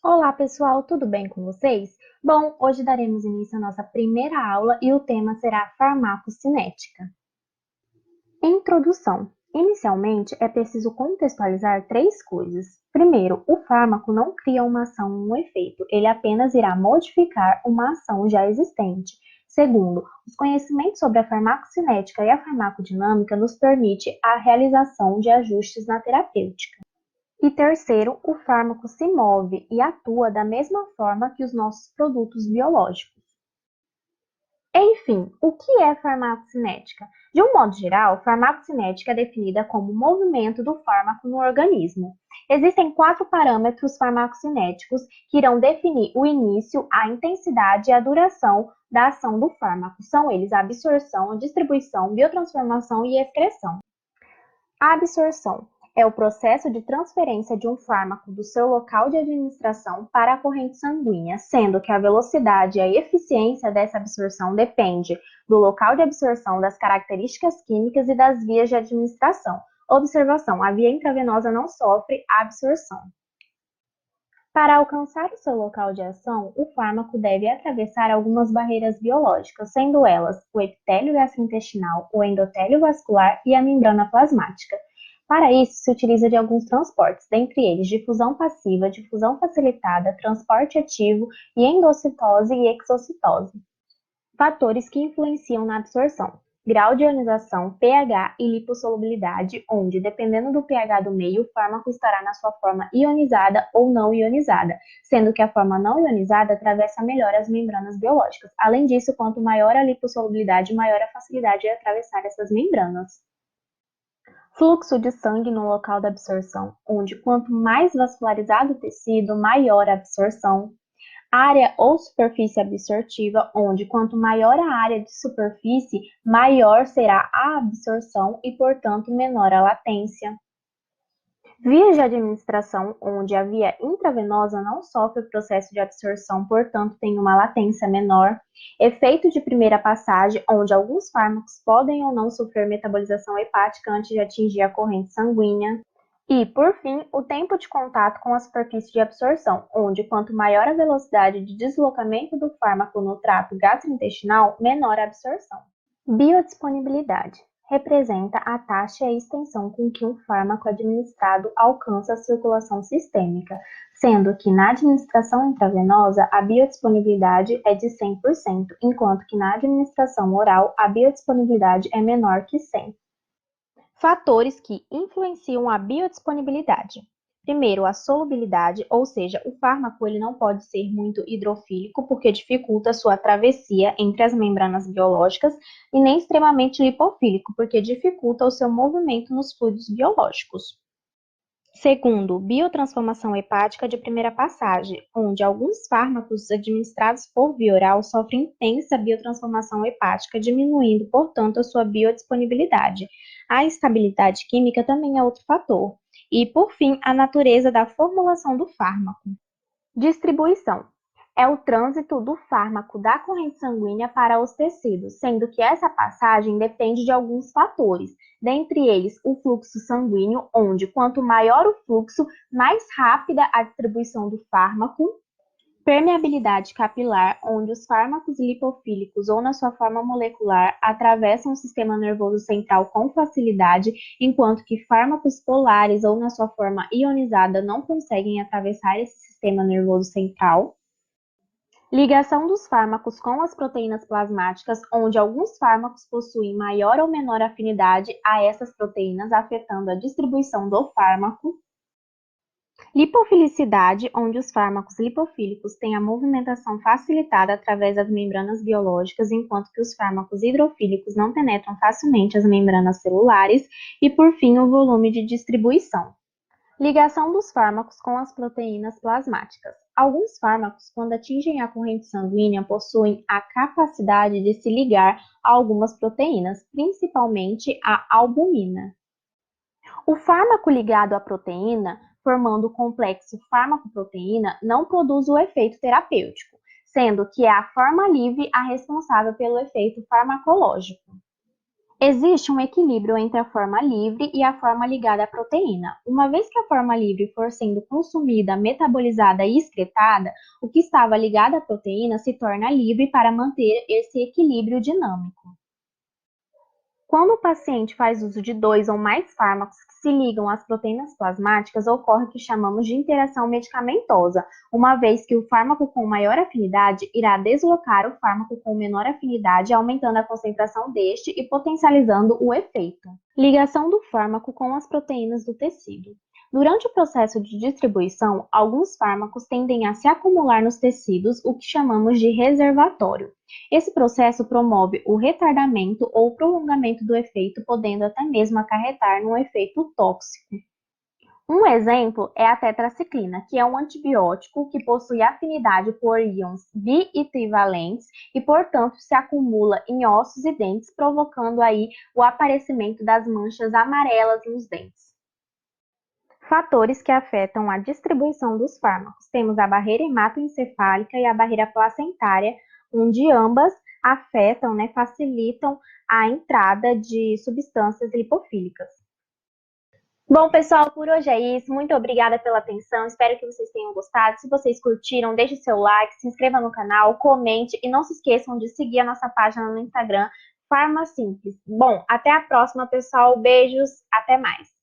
Olá, pessoal, tudo bem com vocês? Bom, hoje daremos início à nossa primeira aula e o tema será farmacocinética. Introdução. Inicialmente, é preciso contextualizar três coisas. Primeiro, o fármaco não cria uma ação ou um efeito, ele apenas irá modificar uma ação já existente. Segundo, os conhecimentos sobre a farmacocinética e a farmacodinâmica nos permite a realização de ajustes na terapêutica. E terceiro, o fármaco se move e atua da mesma forma que os nossos produtos biológicos. Enfim, o que é farmacocinética? De um modo geral, farmacocinética é definida como o movimento do fármaco no organismo. Existem quatro parâmetros farmacocinéticos que irão definir o início, a intensidade e a duração da ação do fármaco. São eles a absorção, a distribuição, biotransformação e excreção. A absorção é o processo de transferência de um fármaco do seu local de administração para a corrente sanguínea, sendo que a velocidade e a eficiência dessa absorção depende do local de absorção, das características químicas e das vias de administração. Observação: a via intravenosa não sofre absorção. Para alcançar o seu local de ação, o fármaco deve atravessar algumas barreiras biológicas, sendo elas o epitélio gastrointestinal, o endotélio vascular e a membrana plasmática. Para isso, se utiliza de alguns transportes, dentre eles difusão passiva, difusão facilitada, transporte ativo e endocitose e exocitose. Fatores que influenciam na absorção: grau de ionização, pH e lipossolubilidade, onde, dependendo do pH do meio, o fármaco estará na sua forma ionizada ou não ionizada, sendo que a forma não ionizada atravessa melhor as membranas biológicas. Além disso, quanto maior a lipossolubilidade, maior a facilidade de atravessar essas membranas. Fluxo de sangue no local da absorção, onde quanto mais vascularizado o tecido, maior a absorção. Área ou superfície absortiva, onde quanto maior a área de superfície, maior será a absorção e, portanto, menor a latência. Vias de administração, onde a via intravenosa não sofre o processo de absorção, portanto, tem uma latência menor. Efeito de primeira passagem, onde alguns fármacos podem ou não sofrer metabolização hepática antes de atingir a corrente sanguínea. E, por fim, o tempo de contato com a superfície de absorção, onde quanto maior a velocidade de deslocamento do fármaco no trato gastrointestinal, menor a absorção. Biodisponibilidade representa a taxa e a extensão com que um fármaco administrado alcança a circulação sistêmica, sendo que na administração intravenosa a biodisponibilidade é de 100%, enquanto que na administração oral a biodisponibilidade é menor que 100%. Fatores que influenciam a biodisponibilidade. Primeiro, a solubilidade, ou seja, o fármaco ele não pode ser muito hidrofílico porque dificulta sua travessia entre as membranas biológicas e nem extremamente lipofílico porque dificulta o seu movimento nos fluidos biológicos. Segundo, biotransformação hepática de primeira passagem, onde alguns fármacos administrados por via oral sofrem intensa biotransformação hepática, diminuindo, portanto, a sua biodisponibilidade. A estabilidade química também é outro fator. E, por fim, a natureza da formulação do fármaco. Distribuição. É o trânsito do fármaco da corrente sanguínea para os tecidos, sendo que essa passagem depende de alguns fatores, dentre eles o fluxo sanguíneo, onde quanto maior o fluxo, mais rápida a distribuição do fármaco. Permeabilidade capilar, onde os fármacos lipofílicos ou na sua forma molecular atravessam o sistema nervoso central com facilidade, enquanto que fármacos polares ou na sua forma ionizada não conseguem atravessar esse sistema nervoso central. Ligação dos fármacos com as proteínas plasmáticas, onde alguns fármacos possuem maior ou menor afinidade a essas proteínas, afetando a distribuição do fármaco. Lipofilicidade, onde os fármacos lipofílicos têm a movimentação facilitada através das membranas biológicas, enquanto que os fármacos hidrofílicos não penetram facilmente as membranas celulares. E, por fim, o volume de distribuição. Ligação dos fármacos com as proteínas plasmáticas. Alguns fármacos, quando atingem a corrente sanguínea, possuem a capacidade de se ligar a algumas proteínas, principalmente a albumina. O fármaco ligado à proteína, formando o complexo fármaco-proteína, não produz o efeito terapêutico, sendo que é a forma livre a responsável pelo efeito farmacológico. Existe um equilíbrio entre a forma livre e a forma ligada à proteína. Uma vez que a forma livre for sendo consumida, metabolizada e excretada, o que estava ligado à proteína se torna livre para manter esse equilíbrio dinâmico. Quando o paciente faz uso de dois ou mais fármacos que se ligam às proteínas plasmáticas, ocorre o que chamamos de interação medicamentosa, uma vez que o fármaco com maior afinidade irá deslocar o fármaco com menor afinidade, aumentando a concentração deste e potencializando o efeito. Ligação do fármaco com as proteínas do tecido. Durante o processo de distribuição, alguns fármacos tendem a se acumular nos tecidos, o que chamamos de reservatório. Esse processo promove o retardamento ou prolongamento do efeito, podendo até mesmo acarretar num efeito tóxico. Um exemplo é a tetraciclina, que é um antibiótico que possui afinidade por íons bi e trivalentes e, portanto, se acumula em ossos e dentes, provocando aí o aparecimento das manchas amarelas nos dentes. Fatores que afetam a distribuição dos fármacos. Temos a barreira hematoencefálica e a barreira placentária, onde ambas afetam, facilitam a entrada de substâncias lipofílicas. Bom, pessoal, por hoje é isso. Muito obrigada pela atenção. Espero que vocês tenham gostado. Se vocês curtiram, deixe seu like, se inscreva no canal, comente e não se esqueçam de seguir a nossa página no Instagram, Farma Simples. Bom, até a próxima, pessoal. Beijos, até mais.